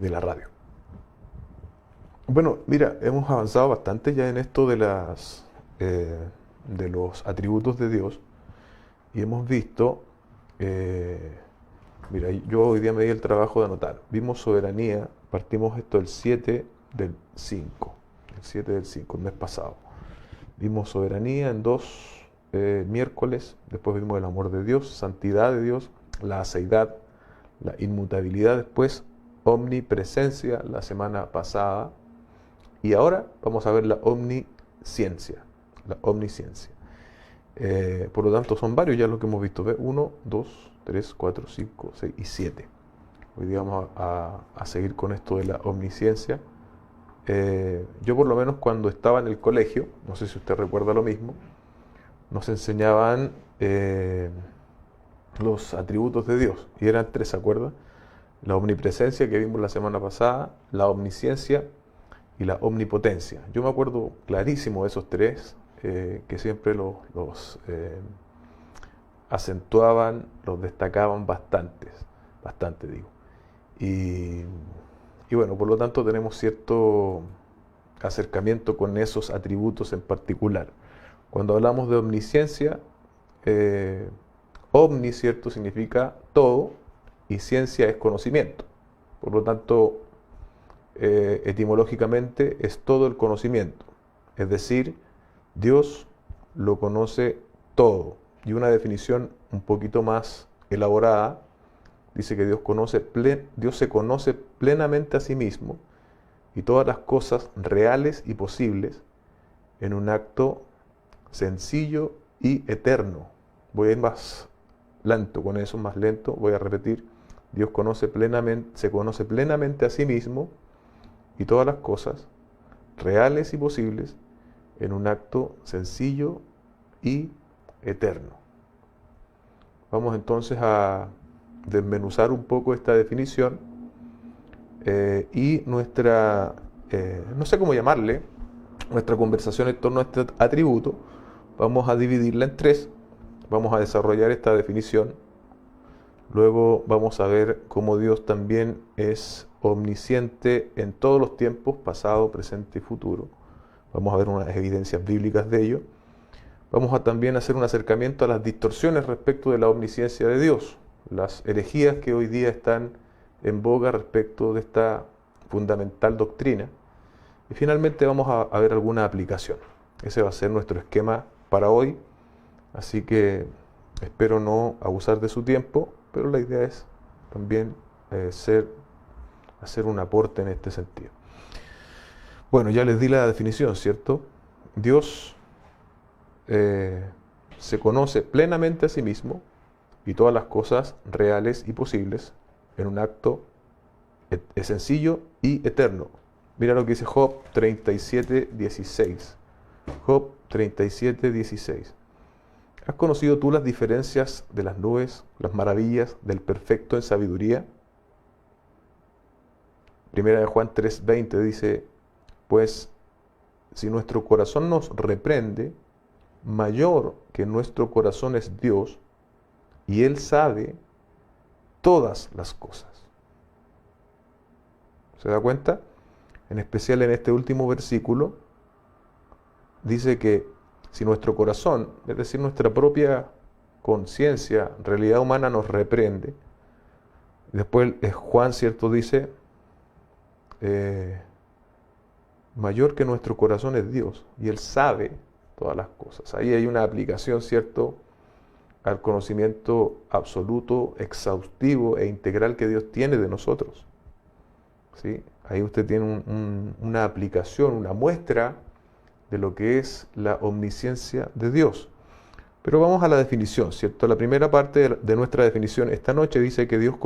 de la radio. Bueno, mira, hemos avanzado bastante ya en esto eh, de los atributos de Dios y hemos visto, eh, mira, yo hoy día me di el trabajo de anotar. Vimos soberanía, partimos esto el 7 del 5, el 7 del 5, el mes pasado. Vimos soberanía en dos miércoles, después vimos el amor de Dios, santidad de Dios, la aceidad, la inmutabilidad después, omnipresencia la semana pasada, y ahora vamos a ver la omnisciencia. La omnisciencia. Por lo tanto, son varios ya los que hemos visto. ¿Ve? 1, 2, 3, 4, 5, 6 y 7. Hoy día vamos a seguir con esto de la omnisciencia. Yo por lo menos cuando estaba en el colegio, no sé si usted recuerda lo mismo, nos enseñaban los atributos de Dios. Y eran tres, ¿se acuerda? La omnipresencia que vimos la semana pasada, la omnisciencia y la omnipotencia. Yo me acuerdo clarísimo de esos tres, que siempre los acentuaban, los destacaban bastante digo. Y, y bueno, por lo tanto tenemos cierto acercamiento con esos atributos en particular. Cuando hablamos de omnisciencia, omni, ¿cierto?, significa todo y ciencia es conocimiento. Por lo tanto, etimológicamente es todo el conocimiento. Es decir, Dios lo conoce todo. Y una definición un poquito más elaborada dice que Dios se conoce plenamente a sí mismo y todas las cosas reales y posibles en un acto sencillo y eterno. Voy a ir más lento con eso, más lento, voy a repetir. Dios se conoce plenamente a sí mismo y todas las cosas reales y posibles en un acto sencillo y eterno. Vamos entonces a desmenuzar un poco esta definición y no sé cómo llamarle, nuestra conversación en torno a este atributo, vamos a dividirla en tres. Vamos a desarrollar esta definición. Luego vamos a ver cómo Dios también es omnisciente en todos los tiempos, pasado, presente y futuro. Vamos a ver unas evidencias bíblicas de ello. Vamos a también hacer un acercamiento a las distorsiones respecto de la omnisciencia de Dios, las herejías que hoy día están en boga respecto de esta fundamental doctrina. Y finalmente vamos a ver alguna aplicación. Ese va a ser nuestro esquema para hoy. Así que espero no abusar de su tiempo, pero la idea es también hacer un aporte en este sentido. Bueno, ya les di la definición, ¿cierto? Dios se conoce plenamente a sí mismo y todas las cosas reales y posibles en un acto sencillo y eterno. Mira lo que dice Job 37:16. Job 37:16. ¿Has conocido tú las diferencias de las nubes, las maravillas del perfecto en sabiduría? Primera de Juan 3:20 dice, pues si nuestro corazón nos reprende, mayor que nuestro corazón es Dios, y Él sabe todas las cosas. ¿Se da cuenta? En especial en este último versículo, dice que si nuestro corazón, es decir, nuestra propia conciencia, realidad humana nos reprende, después Juan, ¿cierto?, dice, mayor que nuestro corazón es Dios, y Él sabe todas las cosas. Ahí hay una aplicación, ¿cierto?, al conocimiento absoluto, exhaustivo e integral que Dios tiene de nosotros. ¿Sí? Ahí usted tiene una aplicación, una muestra de lo que es la omnisciencia de Dios. Pero vamos a la definición, ¿cierto? La primera parte de nuestra definición esta noche dice que Dios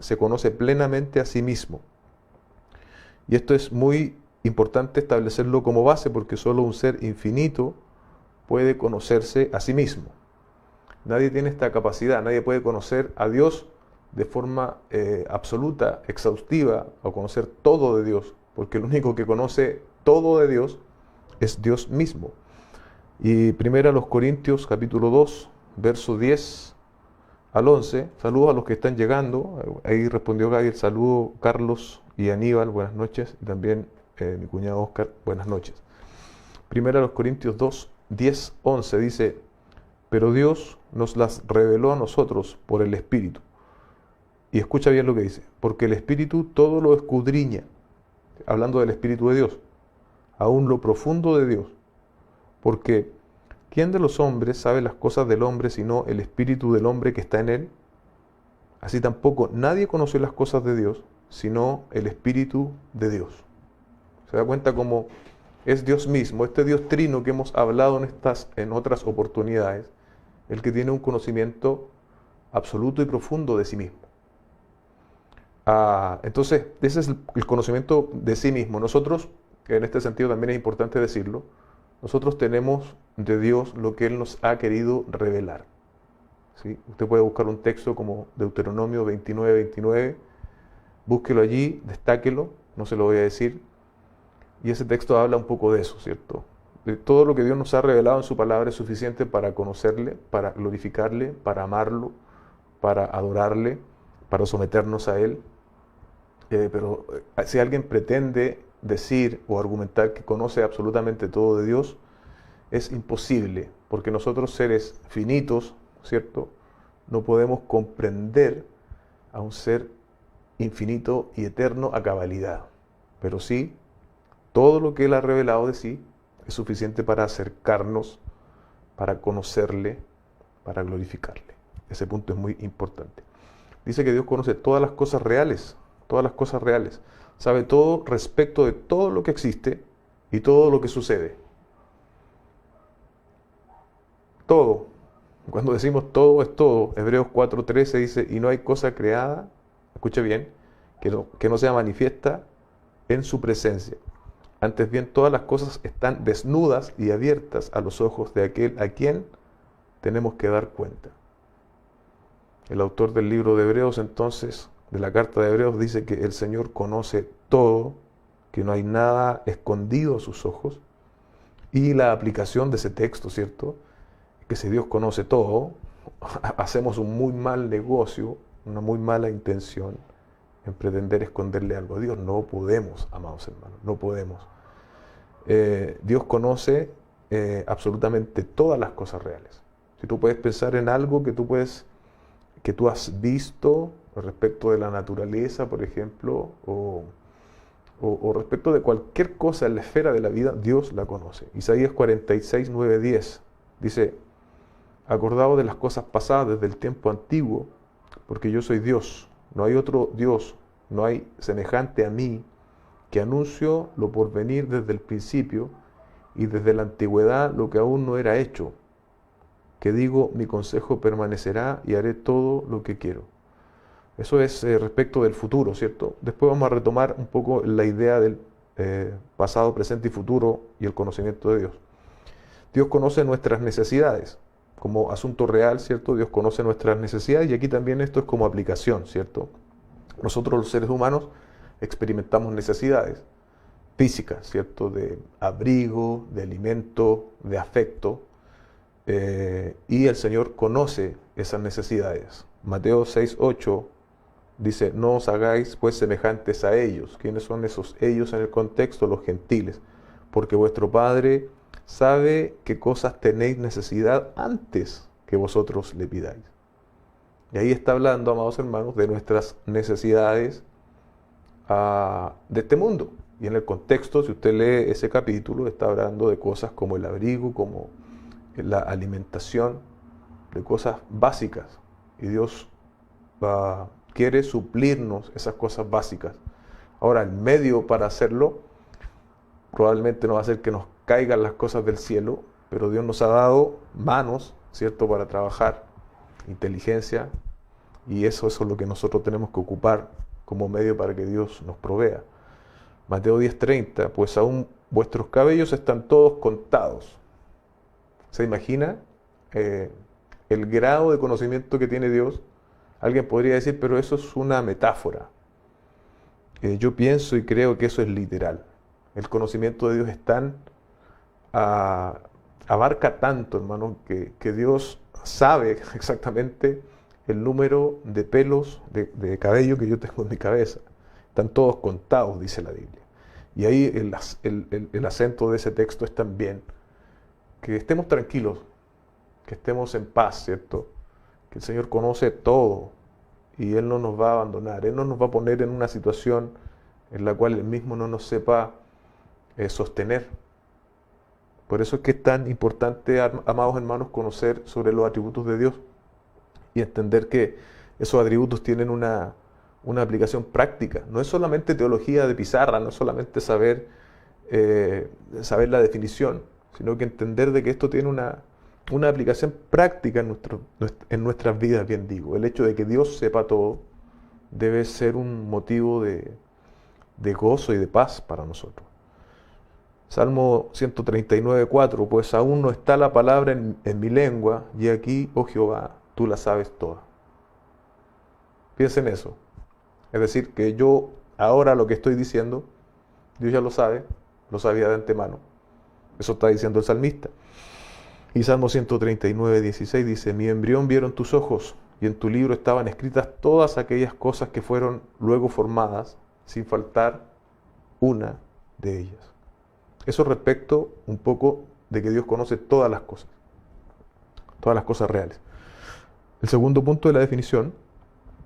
se conoce plenamente a sí mismo. Y esto es muy importante establecerlo como base porque solo un ser infinito puede conocerse a sí mismo. Nadie tiene esta capacidad, nadie puede conocer a Dios de forma absoluta, exhaustiva, o conocer todo de Dios, porque el único que conoce todo de Dios es Dios mismo. Y primera los Corintios capítulo 2, verso 10, al 11. Saludos a los que están llegando. Ahí respondió Gaby el saludo, Carlos y Aníbal, buenas noches. Y también mi cuñado Oscar, buenas noches. Primera a los Corintios 2, 10, 11 dice, pero Dios nos las reveló a nosotros por el Espíritu. Y escucha bien lo que dice, porque el Espíritu todo lo escudriña, hablando del Espíritu de Dios, aún lo profundo de Dios. Porque ¿quién de los hombres sabe las cosas del hombre sino el Espíritu del hombre que está en él? Así tampoco nadie conoció las cosas de Dios sino el Espíritu de Dios. ¿Se da cuenta cómo es Dios mismo, este Dios trino que hemos hablado en otras oportunidades, el que tiene un conocimiento absoluto y profundo de sí mismo? Entonces, ese es el conocimiento de sí mismo. Nosotros, en este sentido también es importante decirlo, nosotros tenemos de Dios lo que Él nos ha querido revelar. ¿Sí? Usted puede buscar un texto como Deuteronomio 29, 29, búsquelo allí, destáquelo, no se lo voy a decir, y ese texto habla un poco de eso, ¿cierto? De todo lo que Dios nos ha revelado en su palabra es suficiente para conocerle, para glorificarle, para amarlo, para adorarle, para someternos a Él. Pero si alguien pretende decir o argumentar que conoce absolutamente todo de Dios, es imposible, porque nosotros seres finitos, ¿cierto? No podemos comprender a un ser infinito y eterno a cabalidad. Pero sí, todo lo que Él ha revelado de sí es suficiente para acercarnos, para conocerle, para glorificarle. Ese punto es muy importante. Dice que Dios conoce todas las cosas reales, todas las cosas reales. Sabe todo respecto de todo lo que existe y todo lo que sucede. Todo. Cuando decimos todo es todo, Hebreos 4:13 dice, y no hay cosa creada, escuche bien, que no sea manifiesta en su presencia. Antes bien, todas las cosas están desnudas y abiertas a los ojos de aquel a quien tenemos que dar cuenta. El autor del libro de Hebreos, entonces, de la carta de Hebreos, dice que el Señor conoce todo, que no hay nada escondido a sus ojos. Y la aplicación de ese texto, ¿cierto? Que si Dios conoce todo, hacemos un muy mal negocio, una muy mala intención en pretender esconderle algo a Dios. No podemos, amados hermanos, no podemos. Dios conoce absolutamente todas las cosas reales. Si tú puedes pensar en algo que tú has visto respecto de la naturaleza, por ejemplo, o respecto de cualquier cosa en la esfera de la vida, Dios la conoce. Isaías 46, 9, 10 dice, acordaos de las cosas pasadas desde el tiempo antiguo, porque yo soy Dios, no hay otro Dios, no hay semejante a mí, que anuncio lo por venir desde el principio y desde la antigüedad lo que aún no era hecho, que digo, mi consejo permanecerá y haré todo lo que quiero. Eso es respecto del futuro, ¿cierto? Después vamos a retomar un poco la idea del pasado, presente y futuro y el conocimiento de Dios. Dios conoce nuestras necesidades. Como asunto real, ¿cierto? Dios conoce nuestras necesidades y aquí también esto es como aplicación, ¿cierto? Nosotros los seres humanos experimentamos necesidades físicas, ¿cierto? De abrigo, de alimento, de afecto, y el Señor conoce esas necesidades. Mateo 6:8 dice, no os hagáis pues semejantes a ellos. ¿Quiénes son esos ellos en el contexto? Los gentiles. Porque vuestro Padre sabe qué cosas tenéis necesidad antes que vosotros le pidáis. Y ahí está hablando, amados hermanos, de nuestras necesidades de este mundo. Y en el contexto, si usted lee ese capítulo, está hablando de cosas como el abrigo, como la alimentación, de cosas básicas. Y Dios quiere suplirnos esas cosas básicas. Ahora, el medio para hacerlo probablemente no va a ser que nos caigan las cosas del cielo, pero Dios nos ha dado manos, ¿cierto?, para trabajar, inteligencia, y eso es lo que nosotros tenemos que ocupar como medio para que Dios nos provea. Mateo 10:30, pues aún vuestros cabellos están todos contados. ¿Se imagina el grado de conocimiento que tiene Dios? Alguien podría decir, pero eso es una metáfora. Yo pienso y creo que eso es literal. El conocimiento de Dios es abarca tanto, hermano, que Dios sabe exactamente el número de pelos de cabello que yo tengo en mi cabeza. Están todos contados, dice la Biblia. Y ahí el acento de ese texto es también que estemos tranquilos, que estemos en paz, ¿cierto? Que el Señor conoce todo y Él no nos va a abandonar. Él no nos va a poner en una situación en la cual Él mismo no nos sepa sostener. Por eso es que es tan importante, amados hermanos, conocer sobre los atributos de Dios y entender que esos atributos tienen una aplicación práctica. No es solamente teología de pizarra, no es solamente saber la definición, sino que entender de que esto tiene una aplicación práctica en nuestras vidas, bien digo. El hecho de que Dios sepa todo debe ser un motivo de gozo y de paz para nosotros. Salmo 139:4, pues aún no está la palabra en mi lengua, y aquí, oh Jehová, tú la sabes toda. Piensa en eso. Es decir, que yo ahora lo que estoy diciendo, Dios ya lo sabe, lo sabía de antemano. Eso está diciendo el salmista. Y Salmo 139:16 dice, mi embrión vieron tus ojos, y en tu libro estaban escritas todas aquellas cosas que fueron luego formadas, sin faltar una de ellas. Eso respecto un poco de que Dios conoce todas las cosas reales. El segundo punto de la definición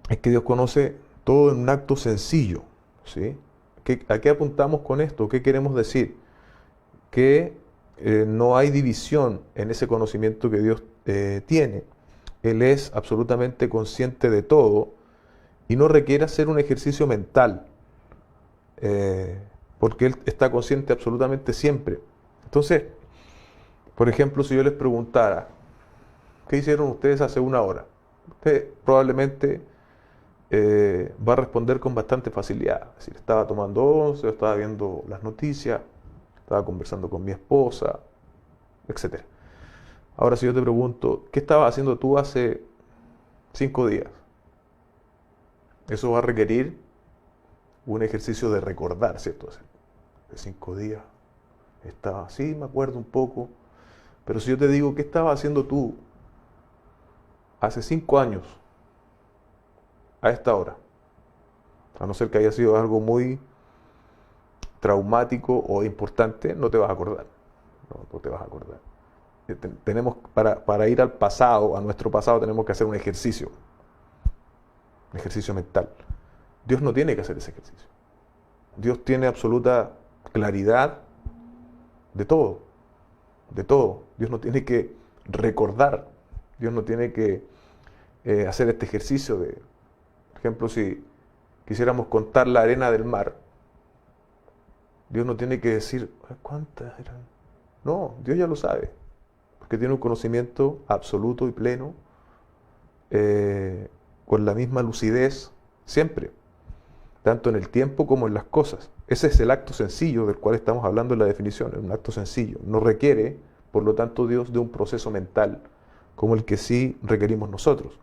es que Dios conoce todo en un acto sencillo, ¿sí? ¿A qué apuntamos con esto? ¿Qué queremos decir? Que no hay división en ese conocimiento que Dios tiene. Él es absolutamente consciente de todo y no requiere hacer un ejercicio mental, porque Él está consciente absolutamente siempre. Entonces, por ejemplo, si yo les preguntara, ¿qué hicieron ustedes hace una hora? Usted probablemente va a responder con bastante facilidad. Es decir, estaba tomando once, estaba viendo las noticias, estaba conversando con mi esposa, etc. Ahora, si yo te pregunto, ¿qué estabas haciendo tú hace 5 días? Eso va a requerir un ejercicio de recordar, ¿cierto? De 5 días estaba así, me acuerdo un poco. Pero si yo te digo, ¿qué estabas haciendo tú hace 5 años a esta hora? A no ser que haya sido algo muy traumático o importante, no te vas a acordar. No te vas a acordar. Tenemos, para ir al pasado, a nuestro pasado, tenemos que hacer un ejercicio mental. Dios no tiene que hacer ese ejercicio. Dios tiene absoluta claridad de todo, de todo. Dios no tiene que recordar, Dios no tiene que hacer este ejercicio de, por ejemplo, si quisiéramos contar la arena del mar, Dios no tiene que decir, ¿cuántas eran? No, Dios ya lo sabe, porque tiene un conocimiento absoluto y pleno, con la misma lucidez siempre, tanto en el tiempo como en las cosas. Ese es el acto sencillo del cual estamos hablando en la definición, es un acto sencillo. No requiere, por lo tanto, Dios de un proceso mental como el que sí requerimos nosotros.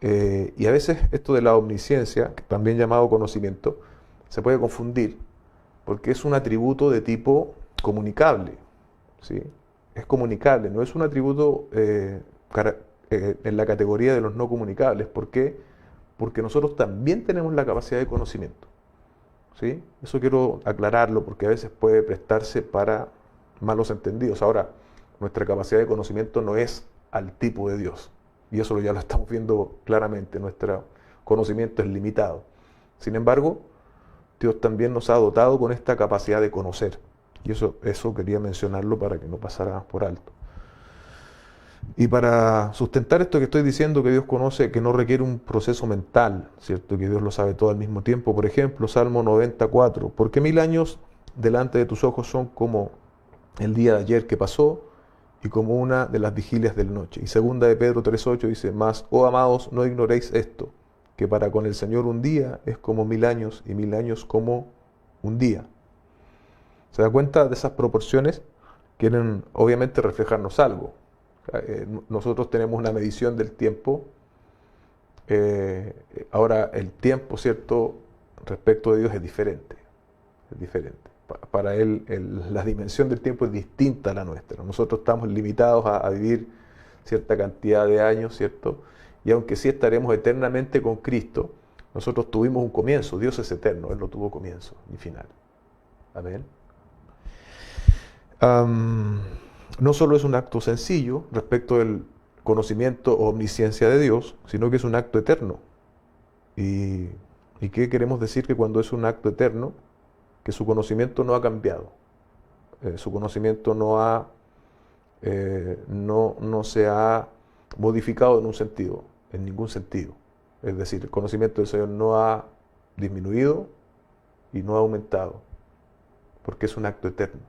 Y a veces esto de la omnisciencia, también llamado conocimiento, se puede confundir porque es un atributo de tipo comunicable, ¿sí? Es comunicable, no es un atributo en la categoría de los no comunicables. ¿Por qué? Porque nosotros también tenemos la capacidad de conocimiento, ¿sí? Eso quiero aclararlo porque a veces puede prestarse para malos entendidos. Ahora, nuestra capacidad de conocimiento no es al tipo de Dios, y eso ya lo estamos viendo claramente, nuestro conocimiento es limitado. Sin embargo, Dios también nos ha dotado con esta capacidad de conocer, y eso quería mencionarlo para que no pasara por alto. Y para sustentar esto que estoy diciendo, que Dios conoce, que no requiere un proceso mental, ¿cierto? Que Dios lo sabe todo al mismo tiempo. Por ejemplo, Salmo 94, porque 1000 años delante de tus ojos son como el día de ayer que pasó y como una de las vigilias de la noche. Y segunda de Pedro 3:8 dice, mas, oh amados, no ignoréis esto, que para con el Señor un día es como 1000 años y 1000 años como un día. ¿Se da cuenta de esas proporciones? Quieren obviamente reflejarnos algo. Nosotros tenemos una medición del tiempo. Ahora el tiempo, ¿cierto?, respecto de Dios es diferente. Es diferente. Para Él la dimensión del tiempo es distinta a la nuestra. Nosotros estamos limitados a vivir cierta cantidad de años, ¿cierto? y aunque sí estaremos eternamente con Cristo, nosotros tuvimos un comienzo. Dios es eterno, Él no tuvo comienzo ni final. Amén. No solo es un acto sencillo respecto del conocimiento o omnisciencia de Dios, sino que es un acto eterno. ¿Y qué queremos decir? Que cuando es un acto eterno, que su conocimiento no ha cambiado. Su conocimiento no se ha modificado en un sentido, en ningún sentido. Es decir, el conocimiento del Señor no ha disminuido y no ha aumentado, porque es un acto eterno.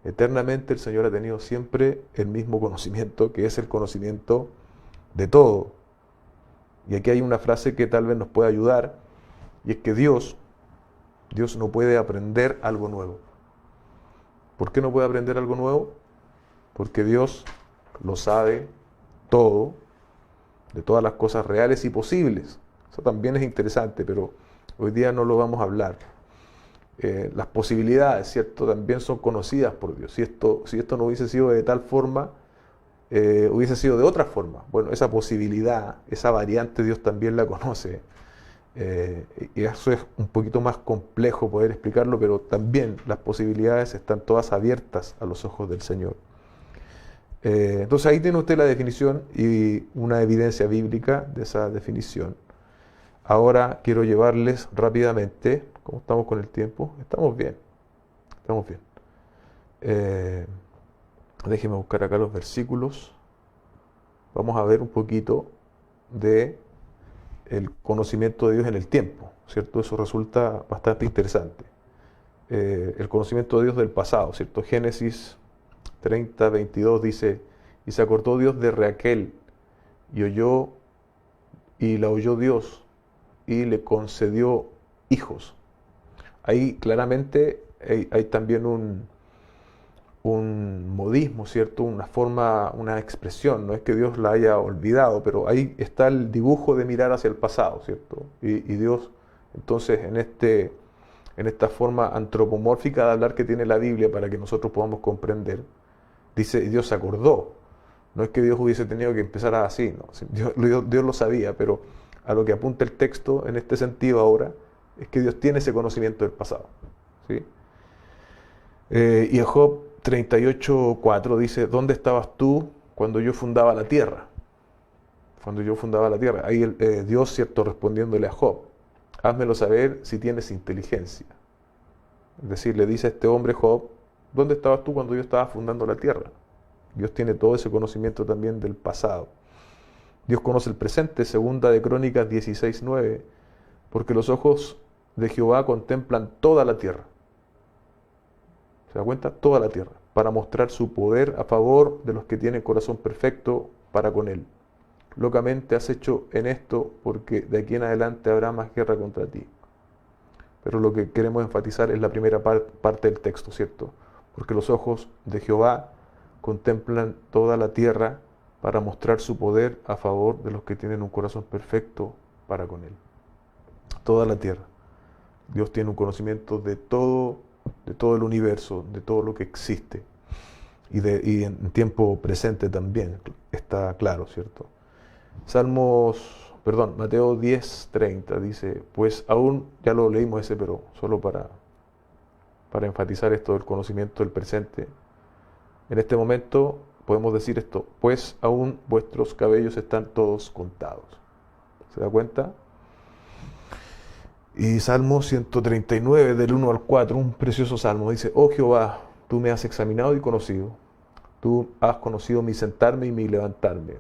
Eternamente el Señor ha tenido siempre el mismo conocimiento, que es el conocimiento de todo. Y aquí hay una frase que tal vez nos pueda ayudar, y es que Dios no puede aprender algo nuevo. ¿Por qué no puede aprender algo nuevo? Porque Dios lo sabe todo, de todas las cosas reales y posibles. Eso también es interesante, pero hoy día no lo vamos a hablar. Las posibilidades, ¿cierto?, también son conocidas por Dios. Si esto no hubiese sido de tal forma, hubiese sido de otra forma. Bueno, esa posibilidad, esa variante, Dios también la conoce. Y eso es un poquito más complejo poder explicarlo, pero también las posibilidades están todas abiertas a los ojos del Señor. Entonces ahí tiene usted la definición y una evidencia bíblica de esa definición. Ahora quiero llevarles rápidamente, ¿cómo estamos con el tiempo? Estamos bien, estamos bien. Déjenme buscar acá los versículos. Vamos a ver un poquito de el conocimiento de Dios en el tiempo, ¿cierto? Eso resulta bastante interesante. El conocimiento de Dios del pasado, ¿cierto? Génesis 30, 22 dice: y se acordó Dios de Raquel, y la oyó Dios, y le concedió hijos. Ahí claramente hay también un modismo, ¿cierto? Una forma, una expresión. No es que Dios la haya olvidado, pero ahí está el dibujo de mirar hacia el pasado, ¿cierto? Y Dios, entonces, en esta forma antropomórfica de hablar que tiene la Biblia para que nosotros podamos comprender, dice: Dios se acordó. No es que Dios hubiese tenido que empezar así, ¿no? Dios lo sabía, pero a lo que apunta el texto en este sentido ahora es que Dios tiene ese conocimiento del pasado, ¿sí? Y en Job 38:4 dice: ¿dónde estabas tú cuando yo fundaba la tierra? Cuando yo fundaba la tierra. Ahí Dios, ¿cierto?, respondiéndole a Job: házmelo saber si tienes inteligencia. Es decir, le dice a este hombre Job: ¿dónde estabas tú cuando yo estaba fundando la tierra? Dios tiene todo ese conocimiento también del pasado. Dios conoce el presente, segunda de Crónicas 16:9, porque los ojos de Jehová contemplan toda la tierra. ¿Se da cuenta? Toda la tierra, para mostrar su poder a favor de los que tienen corazón perfecto para con él. Locamente has hecho en esto, porque de aquí en adelante habrá más guerra contra ti. Pero lo que queremos enfatizar es la primera parte del texto, ¿cierto? Porque los ojos de Jehová contemplan toda la tierra para mostrar su poder a favor de los que tienen un corazón perfecto para con él. Toda la tierra. Dios tiene un conocimiento de todo el universo, de todo lo que existe. Y en tiempo presente también, está claro, ¿cierto? Mateo 10:30 dice: pues aún, ya lo leímos ese, pero solo para enfatizar esto del conocimiento del presente. En este momento podemos decir esto: pues aún vuestros cabellos están todos contados. ¿Se da cuenta? Y Salmo 139, del 1 al 4, un precioso salmo, dice: oh Jehová, tú me has examinado y conocido. Tú has conocido mi sentarme y mi levantarme.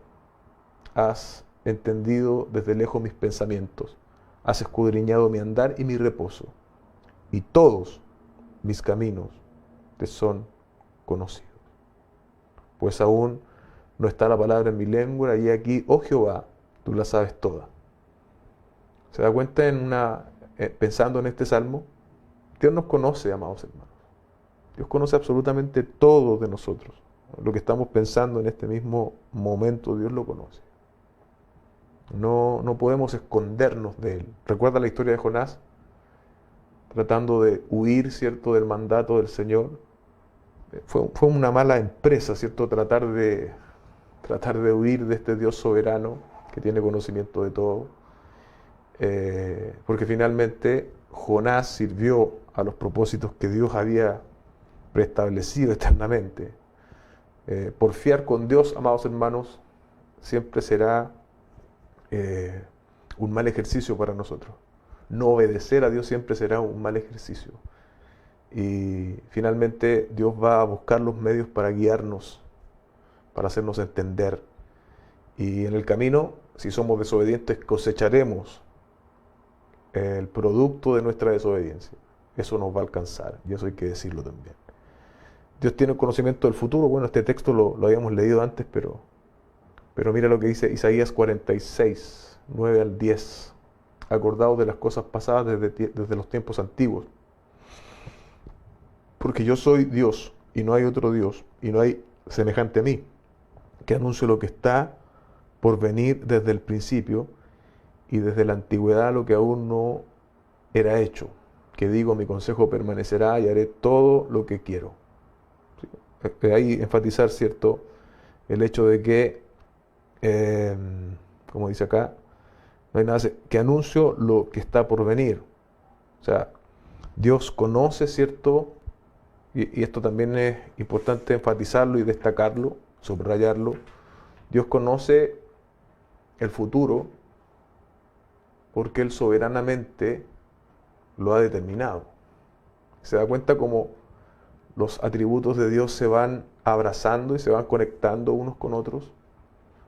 Has entendido desde lejos mis pensamientos. Has escudriñado mi andar y mi reposo. Y todos mis caminos te son conocidos. Pues aún no está la palabra en mi lengua, y aquí, oh Jehová, tú la sabes toda. ¿Se da cuenta pensando en este salmo? Dios nos conoce, amados hermanos. Dios conoce absolutamente todo de nosotros. Lo que estamos pensando en este mismo momento, Dios lo conoce. No podemos escondernos de Él. ¿Recuerda la historia de Jonás? Tratando de huir, ¿cierto?, del mandato del Señor. Fue una mala empresa, ¿cierto?, tratar de huir de este Dios soberano que tiene conocimiento de todo, porque finalmente Jonás sirvió a los propósitos que Dios había preestablecido eternamente. Porfiar con Dios, amados hermanos, siempre será un mal ejercicio para nosotros. No obedecer a Dios siempre será un mal ejercicio. Y finalmente Dios va a buscar los medios para guiarnos, para hacernos entender. Y en el camino, si somos desobedientes, cosecharemos el producto de nuestra desobediencia. Eso nos va a alcanzar, y eso hay que decirlo también. Dios tiene conocimiento del futuro. Bueno, este texto lo habíamos leído antes, pero mira lo que dice Isaías 46, 9 al 10. Acordaos de las cosas pasadas desde los tiempos antiguos. Porque yo soy Dios, y no hay otro Dios, y no hay semejante a mí, que anuncio lo que está por venir desde el principio, y desde la antigüedad lo que aún no era hecho. Que digo, mi consejo permanecerá, y haré todo lo que quiero. ¿Sí? Ahí enfatizar, ¿cierto?, el hecho de que, como dice acá, no hay nada que anuncio lo que está por venir. O sea, Dios conoce, ¿cierto? Y esto también es importante enfatizarlo y destacarlo, subrayarlo. Dios conoce el futuro porque Él soberanamente lo ha determinado. Se da cuenta cómo los atributos de Dios se van abrazando y se van conectando unos con otros.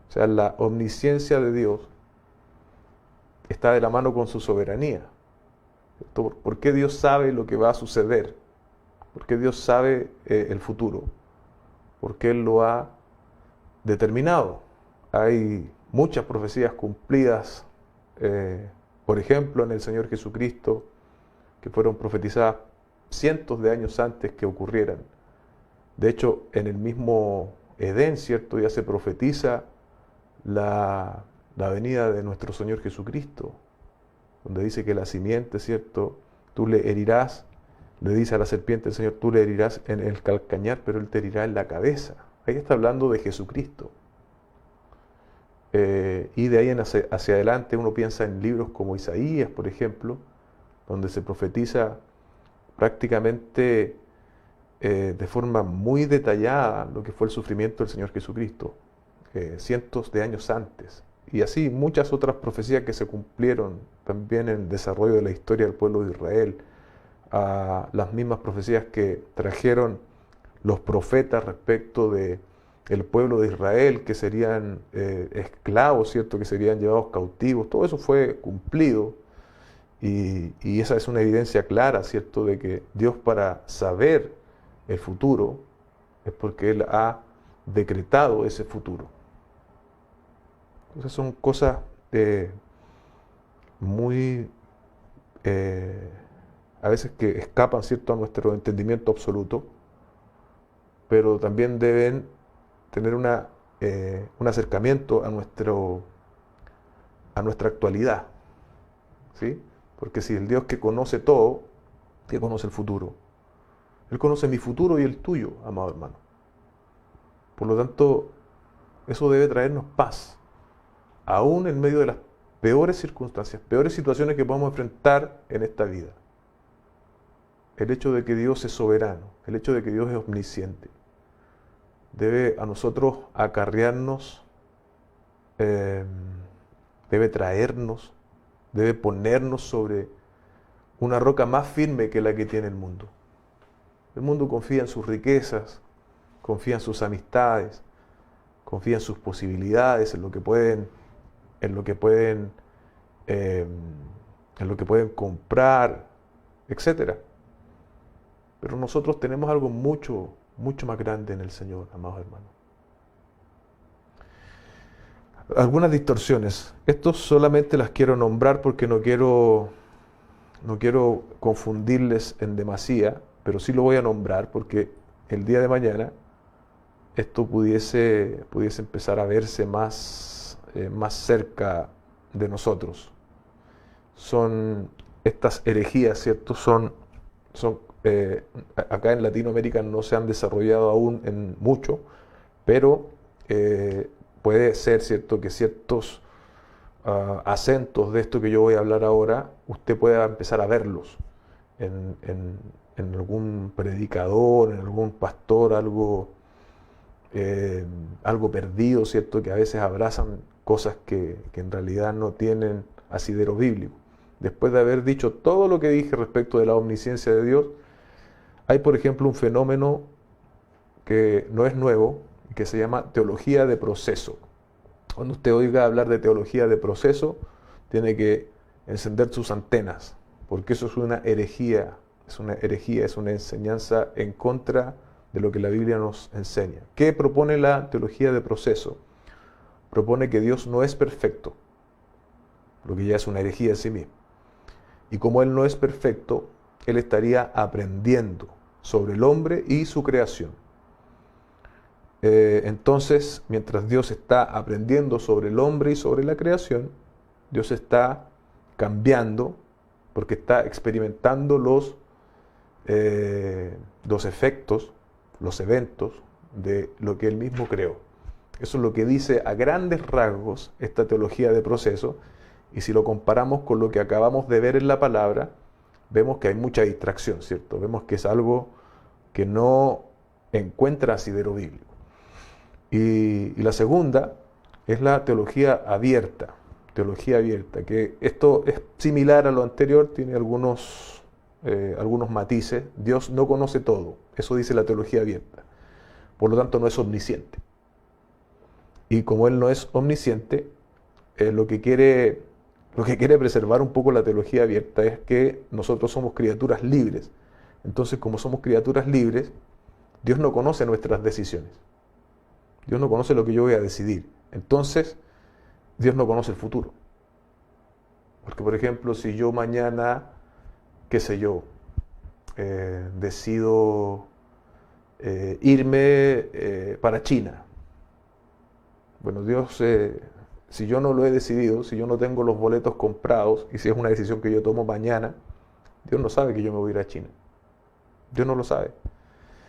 O sea, la omnisciencia de Dios está de la mano con su soberanía. ¿Por qué Dios sabe lo que va a suceder? ¿Por qué Dios sabe el futuro? Porque Él lo ha determinado. Hay muchas profecías cumplidas, por ejemplo, en el Señor Jesucristo, que fueron profetizadas cientos de años antes que ocurrieran. De hecho, en el mismo Edén, ¿cierto?, ya se profetiza la venida de nuestro Señor Jesucristo, donde dice que la simiente, ¿cierto?, tú le herirás, le dice a la serpiente el Señor, tú le herirás en el calcañar, pero Él te herirá en la cabeza. Ahí está hablando de Jesucristo. Y de ahí hacia adelante uno piensa en libros como Isaías, por ejemplo, donde se profetiza prácticamente de forma muy detallada lo que fue el sufrimiento del Señor Jesucristo, cientos de años antes. Y así muchas otras profecías que se cumplieron también en el desarrollo de la historia del pueblo de Israel, a las mismas profecías que trajeron los profetas respecto de el pueblo de Israel, que serían esclavos, ¿cierto?, que serían llevados cautivos. Todo eso fue cumplido, y esa es una evidencia clara, ¿cierto?, de que Dios, para saber el futuro, es porque Él ha decretado ese futuro. Entonces son cosas muy a veces que escapan, ¿cierto?, a nuestro entendimiento absoluto, pero también deben tener un acercamiento a nuestra actualidad, ¿sí? Porque si el Dios que conoce todo, que conoce el futuro, Él conoce mi futuro y el tuyo, amado hermano. Por lo tanto, eso debe traernos paz, aún en medio de las peores circunstancias, peores situaciones que podamos enfrentar en esta vida. El hecho de que Dios es soberano, el hecho de que Dios es omnisciente, debe a nosotros acarrearnos, debe traernos, debe ponernos sobre una roca más firme que la que tiene el mundo. El mundo confía en sus riquezas, confía en sus amistades, confía en sus posibilidades, en lo que pueden comprar, etcétera. Pero nosotros tenemos algo mucho, mucho más grande en el Señor, amados hermanos. Algunas distorsiones. Estos solamente las quiero nombrar porque no quiero confundirles en demasía, pero sí lo voy a nombrar porque el día de mañana esto pudiese empezar a verse más cerca de nosotros. Son estas herejías, ¿cierto? Acá en Latinoamérica no se han desarrollado aún en mucho, pero puede ser, ¿cierto?, que ciertos acentos de esto que yo voy a hablar ahora, usted pueda empezar a verlos en algún predicador, en algún pastor, algo perdido, ¿cierto? Que a veces abrazan cosas que en realidad no tienen asidero bíblico. Después de haber dicho todo lo que dije respecto de la omnisciencia de Dios, hay, por ejemplo, un fenómeno que no es nuevo, que se llama teología de proceso. Cuando usted oiga hablar de teología de proceso, tiene que encender sus antenas, porque eso es una herejía, es una enseñanza en contra de lo que la Biblia nos enseña. ¿Qué propone la teología de proceso? Propone que Dios no es perfecto, lo que ya es una herejía en sí mismo. Y como Él no es perfecto, Él estaría aprendiendo sobre el hombre y su creación. Entonces, mientras Dios está aprendiendo sobre el hombre y sobre la creación, Dios está cambiando porque está experimentando los efectos, los eventos de lo que Él mismo creó. Eso es lo que dice a grandes rasgos esta teología de proceso, y si lo comparamos con lo que acabamos de ver en la palabra, vemos que hay mucha distracción, ¿cierto? Vemos que es algo que no encuentra asidero bíblico. Y la segunda es la teología abierta, que esto es similar a lo anterior, tiene algunos matices. Dios no conoce todo, eso dice la teología abierta, por lo tanto no es omnisciente. Y como Él no es omnisciente, lo que quiere preservar un poco la teología abierta es que nosotros somos criaturas libres. Entonces, como somos criaturas libres, Dios no conoce nuestras decisiones. Dios no conoce lo que yo voy a decidir. Entonces, Dios no conoce el futuro. Porque, por ejemplo, si yo mañana, qué sé yo, decido irme para China. Bueno, Dios, si yo no lo he decidido, si yo no tengo los boletos comprados, y si es una decisión que yo tomo mañana, Dios no sabe que yo me voy a ir a China. Dios no lo sabe.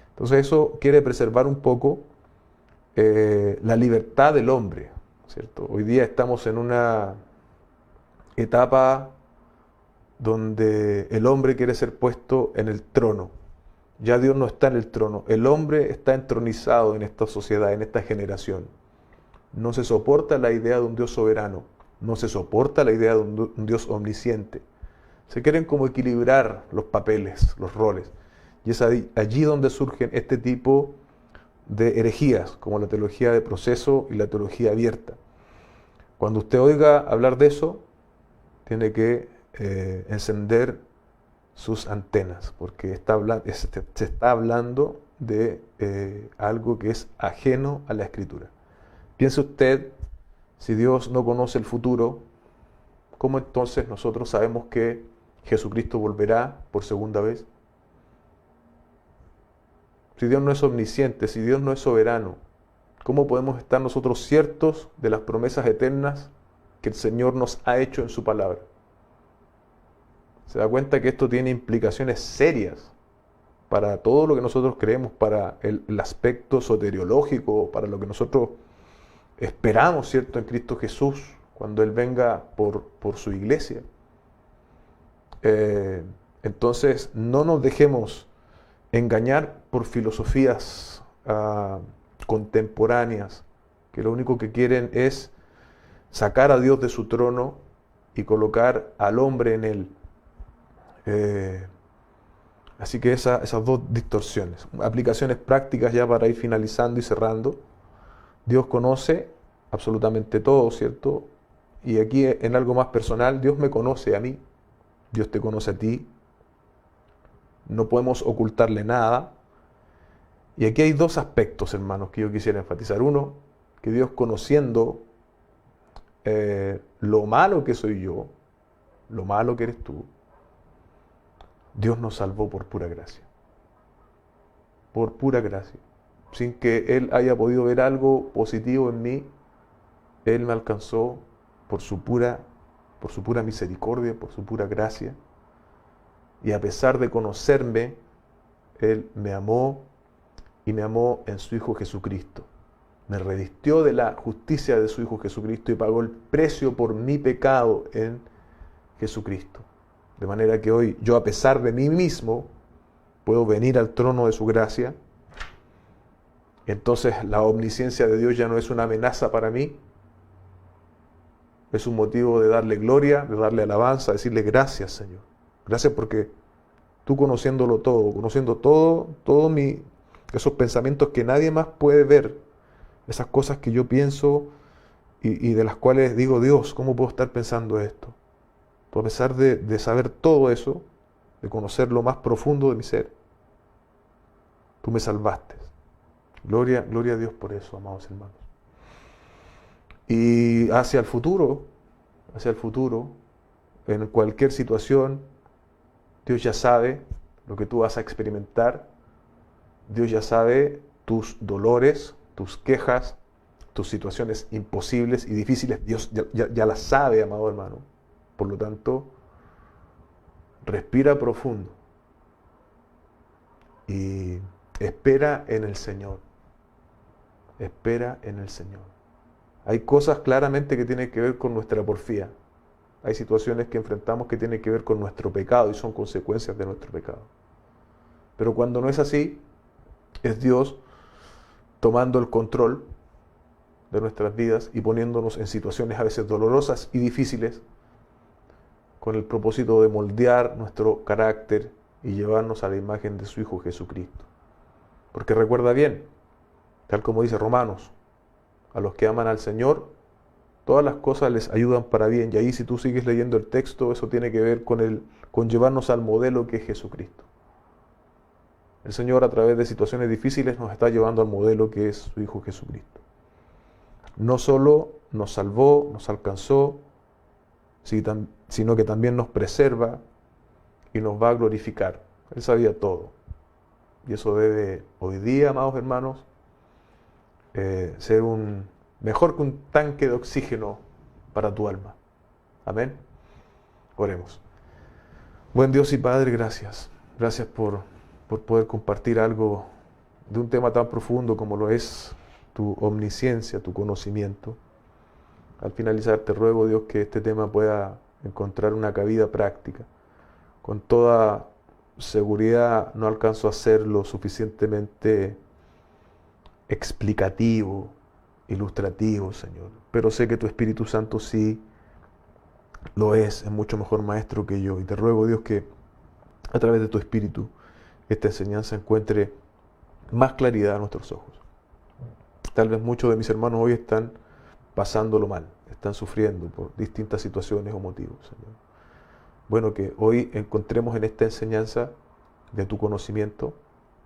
Entonces eso quiere preservar un poco la libertad del hombre, ¿cierto? Hoy día estamos en una etapa donde el hombre quiere ser puesto en el trono. Ya Dios no está en el trono. El hombre está entronizado en esta sociedad, en esta generación. No se soporta la idea de un Dios soberano. No se soporta la idea de un Dios omnisciente. Se quieren como equilibrar los papeles, los roles. Y es allí donde surgen este tipo de herejías, como la teología de proceso y la teología abierta. Cuando usted oiga hablar de eso, tiene que encender sus antenas, porque se está hablando de algo que es ajeno a la Escritura. Piense usted, si Dios no conoce el futuro, ¿cómo entonces nosotros sabemos que Jesucristo volverá por segunda vez? Si Dios no es omnisciente, si Dios no es soberano, ¿cómo podemos estar nosotros ciertos de las promesas eternas que el Señor nos ha hecho en su palabra? Se da cuenta que esto tiene implicaciones serias para todo lo que nosotros creemos, para el aspecto soteriológico, para lo que nosotros esperamos, ¿cierto?, en Cristo Jesús, cuando Él venga por su iglesia. Entonces, no nos dejemos engañar por filosofías contemporáneas, que lo único que quieren es sacar a Dios de su trono y colocar al hombre en él. Así que esas dos distorsiones. Aplicaciones prácticas ya para ir finalizando y cerrando. Dios conoce absolutamente todo, ¿cierto? Y aquí en algo más personal, Dios me conoce a mí, Dios te conoce a ti. No podemos ocultarle nada. Y aquí hay dos aspectos, hermanos, que yo quisiera enfatizar. Uno, que Dios, conociendo lo malo que soy yo, lo malo que eres tú, Dios nos salvó por pura gracia. Por pura gracia. Sin que Él haya podido ver algo positivo en mí, Él me alcanzó por su pura misericordia, por su pura gracia. Y a pesar de conocerme, Él me amó, y me amó en su Hijo Jesucristo. me revistió de la justicia de su Hijo Jesucristo y pagó el precio por mi pecado en Jesucristo. De manera que hoy yo, a pesar de mí mismo, puedo venir al trono de su gracia. Entonces la omnisciencia de Dios ya no es una amenaza para mí, es un motivo de darle gloria, de darle alabanza, de decirle gracias, Señor. Gracias porque tú, conociéndolo todo, conociendo esos pensamientos que nadie más puede ver, esas cosas que yo pienso y de las cuales digo, Dios, ¿cómo puedo estar pensando esto? Tú, a pesar de saber todo eso, de conocer lo más profundo de mi ser, tú me salvaste. Gloria a Dios por eso, amados hermanos. Y hacia el futuro, en cualquier situación, Dios ya sabe lo que tú vas a experimentar. Dios ya sabe tus dolores, tus quejas, tus situaciones imposibles y difíciles. Dios ya las sabe, amado hermano. Por lo tanto, respira profundo y espera en el Señor. Espera en el Señor. Hay cosas claramente que tienen que ver con nuestra porfía. Hay situaciones que enfrentamos que tienen que ver con nuestro pecado y son consecuencias de nuestro pecado. Pero cuando no es así, es Dios tomando el control de nuestras vidas y poniéndonos en situaciones a veces dolorosas y difíciles con el propósito de moldear nuestro carácter y llevarnos a la imagen de su Hijo Jesucristo. Porque recuerda bien, tal como dice Romanos, a los que aman al Señor, todas las cosas les ayudan para bien. Y ahí, si tú sigues leyendo el texto, eso tiene que ver con llevarnos al modelo que es Jesucristo. El Señor, a través de situaciones difíciles, nos está llevando al modelo que es su Hijo Jesucristo. No solo nos salvó, nos alcanzó, sino que también nos preserva y nos va a glorificar. Él sabía todo. Y eso debe, hoy día, amados hermanos, ser mejor que un tanque de oxígeno para tu alma. Amén. Oremos. Buen Dios y Padre, gracias. Gracias por poder compartir algo de un tema tan profundo como lo es tu omnisciencia, tu conocimiento. Al finalizar, te ruego, Dios, que este tema pueda encontrar una cabida práctica. Con toda seguridad no alcanzo a ser lo suficientemente explicativo, ilustrativo, Señor. Pero sé que tu Espíritu Santo sí lo es mucho mejor maestro que yo. Y te ruego, Dios, que a través de tu Espíritu esta enseñanza encuentre más claridad a nuestros ojos. Tal vez muchos de mis hermanos hoy están pasándolo mal, están sufriendo por distintas situaciones o motivos, Señor. Bueno, que hoy encontremos en esta enseñanza de tu conocimiento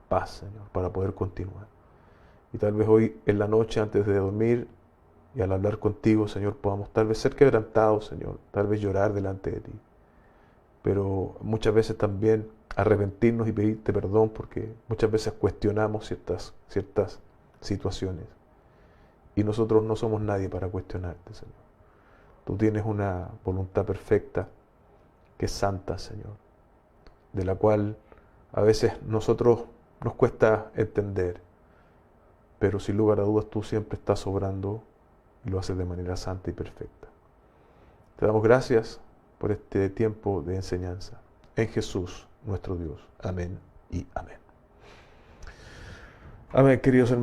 paz, Señor, para poder continuar. Y tal vez hoy en la noche, antes de dormir y al hablar contigo, Señor, podamos tal vez ser quebrantados, Señor, tal vez llorar delante de ti. Pero muchas veces también arrepentirnos y pedirte perdón, porque muchas veces cuestionamos ciertas situaciones. Y nosotros no somos nadie para cuestionarte, Señor. Tú tienes una voluntad perfecta que es santa, Señor, de la cual a veces nosotros nos cuesta entender, pero sin lugar a dudas tú siempre estás obrando y lo haces de manera santa y perfecta. Te damos gracias por este tiempo de enseñanza. En Jesús, nuestro Dios. Amén y amén. Amén, queridos hermanos.